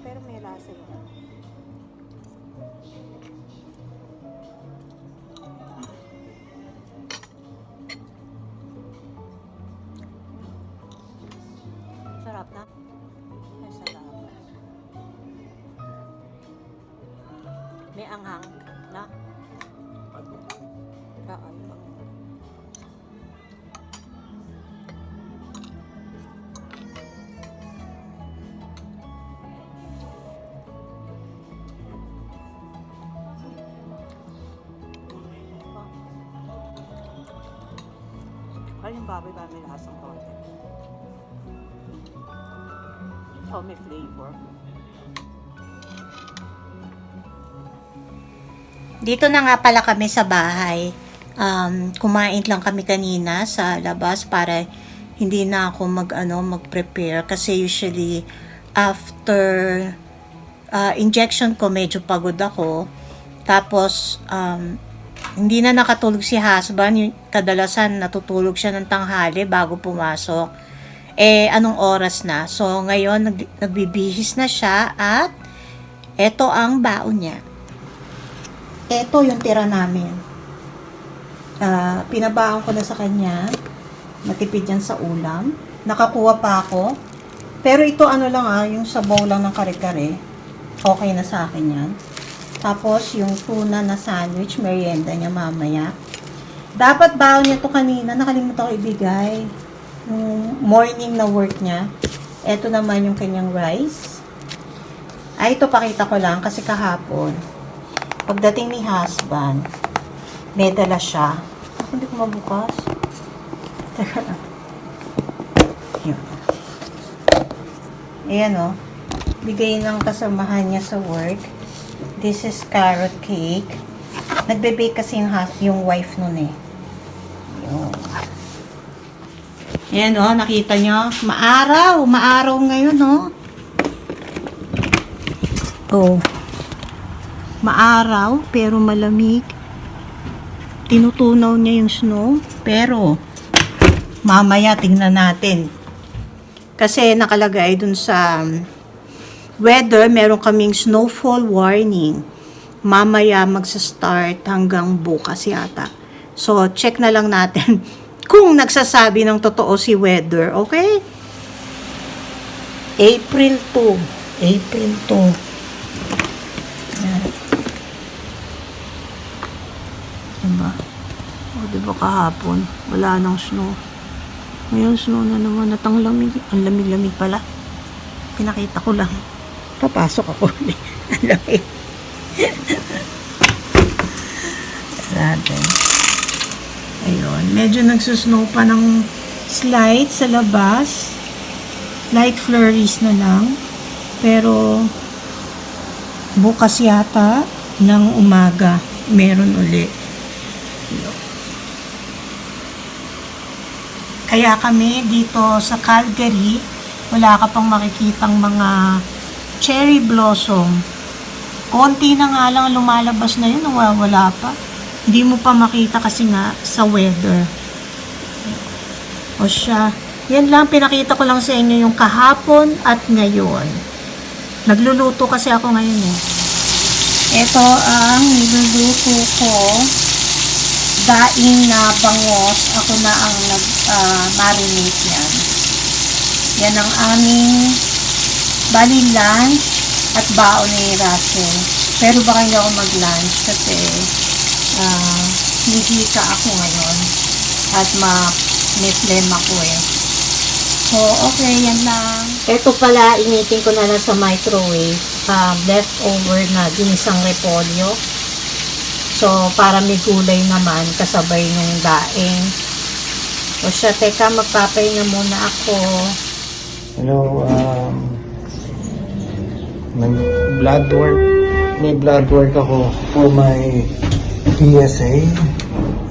pero may lasa yun. Sarap na. Ay, sarap. May anghang na. Oo, yung anghang. Ay, yung baboy ba may lasang konti? Oh, may flavor. Dito na nga pala kami sa bahay. Kumain lang kami kanina sa labas para hindi na ako mag-prepare kasi usually after injection ko medyo pagod ako. Tapos hindi na nakatulog si husband. Kadalasan natutulog siya ng tanghali bago pumasok. Anong oras na? So ngayon nagbibihis na siya at eto ang baon niya. Eto yung tira namin. Pinabaon ko na sa kanya. Matipid yan sa ulam. Nakakuha pa ako. Pero ito yung sabaw lang ng kare-kare. Okay na sa akin yan. Tapos yung tuna na sandwich, merienda niya mamaya. Dapat baon niya to kanina. Nakalimutan ko ibigay. Yung morning na work niya. Ito naman yung kanyang rice. Ito pakita ko lang kasi kahapon. Pagdating ni husband, may dala siya. Hindi ko mabukas. Teka lang. Yun. Ayan bigay ng kasamahan niya sa work. This is carrot cake. Nagbe-bake kasi yung wife nun Yun. Ayan nakita nyo. Maaraw. Maaraw ngayon Oh. Maaraw, pero malamig. Tinutunaw niya yung snow. Pero, mamaya tingnan natin. Kasi nakalagay dun sa weather, meron kaming snowfall warning. Mamaya magsa-start hanggang bukas yata. So, check na lang natin kung nagsasabi ng totoo si weather. Okay? April 2. April 2. Diba? Diba kahapon? Wala nang snow. Ngayon snow na naman at ang lamig. Ang lamig-lamig pala. Pinakita ko lang. Papasok ako ulit. Ang lamig. Ayun. Medyo nagsusnow pa ng slight sa labas. Light flurries na lang. Pero bukas yata ng umaga meron uli. Kaya kami dito sa Calgary, wala ka pang makikitang mga cherry blossom. Konti na nga lang lumalabas na yun, nawawala pa. Hindi mo pa makita kasi nga sa weather. O siya, yan lang, pinakita ko lang sa inyo yung kahapon at ngayon. Nagluluto kasi ako ngayon Ito ang niluluto ko. Daing na bangos. Ako na ang nag-marinate yan. Yan ang aming bali lunch at baon ni Russell. Pero baka hindi ako mag-lunch kasi hihika ako ngayon at may phlegm ako So, okay, yan lang. Ito pala, initin ko na lang sa microwave. Leftover na ginisang repolyo. So, para may gulay naman, kasabay ng daing. O siya, teka, magpapahinga muna ako. Hello, blood work. May blood work ako for my PSA.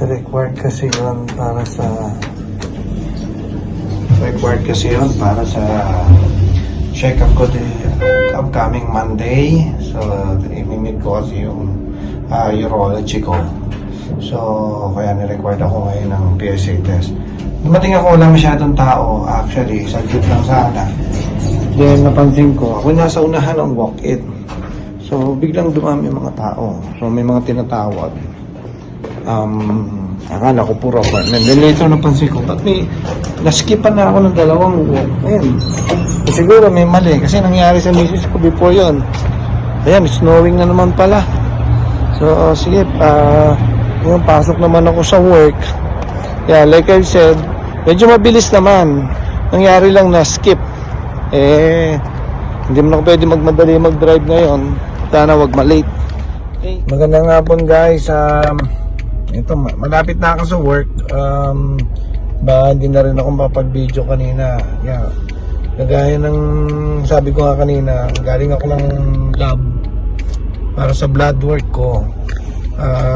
Required kasi yun para sa check-up ko the upcoming Monday. So, imimit ko kasi yung urology ko. So, kaya ni-required ako ngayon ng PSA test. Dumating ako, wala masyadong tao. Actually, saglit lang sana. Then napansin ko, ako nasa unahan ng walk-in. So biglang dumami yung mga tao. So may mga tinatawag. Akala ko puro apartment. Then later napansin ko, ba't may naskipan na ako ng dalawang walk-in? So, siguro may mali kasi nangyari sa misis ko before yon. Ayan, snowing na naman pala. So sige, yung pasok naman ako sa work. Yeah, like I said, medyo mabilis naman. Nangyari lang na skip. Hindi mo na ako pwede magmadali mag-drive ngayon. Sana wag malate. Okay. Magandang hapon guys. Ito, malapit na ako sa work. Hindi na rin ako mapag-video kanina. Yeah. Kagaya ng sabi ko nga kanina, galing ako ng lab para sa blood work ko.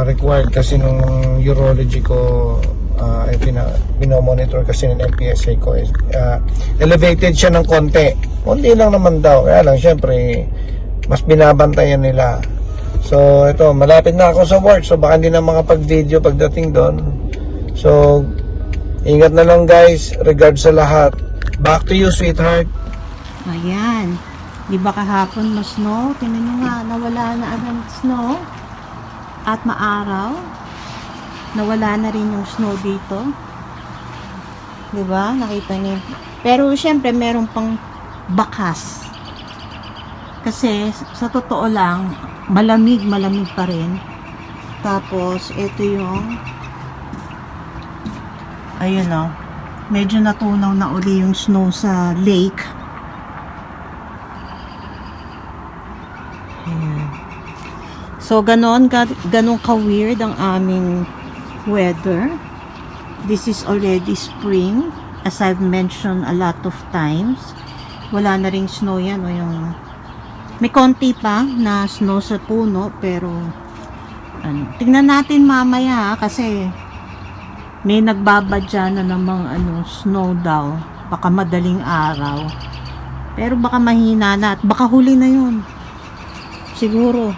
Required kasi nung urology ko, pinomonitor kasi ng MPSA ko. Elevated siya ng konti. Konti lang naman daw. Kaya lang, syempre, mas binabantayan nila. So, ito, malapit na ako sa work. So, baka hindi na makapag-video pagdating doon. So, ingat na lang guys. Regards sa lahat. Back to you, sweetheart. Ayan. Di ba kahapon snow? Tingnan nyo nga, nawala na ang snow. At maaraw. Nawala na rin yung snow dito. Di ba? Nakita niyo. Pero syempre meron pang bakas. Kasi sa totoo lang, malamig pa rin. Tapos ito yung ayun o. Medyo natunaw na uli yung snow sa lake. Ayan. So ganon ka-weird ang aming weather. This is already spring, as I've mentioned a lot of times. Wala na ring snow yan, o yung may konti pa na snow sa puno, pero tingnan natin mamaya kasi may nagbabadya na namang snow daw, baka madaling araw, pero baka mahina na at baka huli na yun siguro.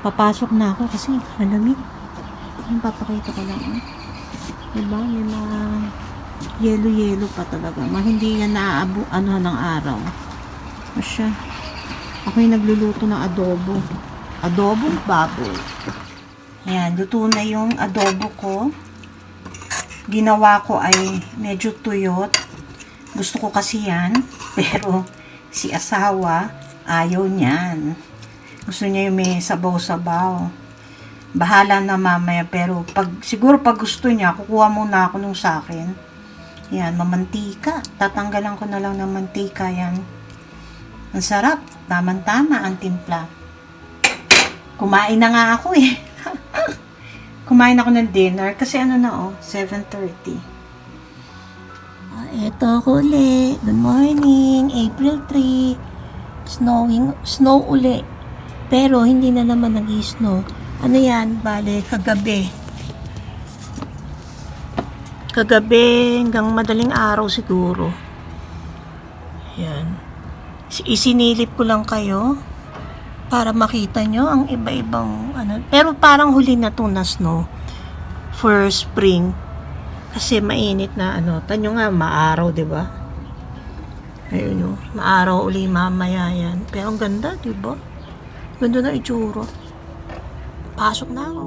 Papasok na ako kasi malamig. Papakita ko lang. Diba? May mga yelo-yelo pa talaga. Hindi yan naaabo ng araw. Masya. Ako yung nagluluto ng adobo. Adobong baboy. Ayan, luto na yung adobo ko. Ginawa ko ay medyo tuyot. Gusto ko kasi yan. Pero si asawa, ayaw niyan. Gusto niya yung may sabaw-sabaw. Bahala na mamaya, pero siguro pag gusto niya, kukuha muna ako nung sa akin. Yan, mamantika. Tatanggalan ko na lang ng mantika yan. Ang sarap. Tama-tama ang timpla. Kumain na nga ako eh. Kumain ako ng dinner kasi 7:30. Ito ako ulit. Good morning. April 3. Snow uli. Pero hindi na naman nag-i-snow. Ano yan? Bale, kagabi. Kagabi hanggang madaling araw siguro. Yan. Isinilip ko lang kayo para makita nyo ang iba-ibang Pero parang huli na to na snow for spring. Kasi mainit na Tanyo nga, maaraw, diba? Ayun maaraw uli mamaya yan. Pero ang ganda, diba? Ganda na itsura. Pasok na ako.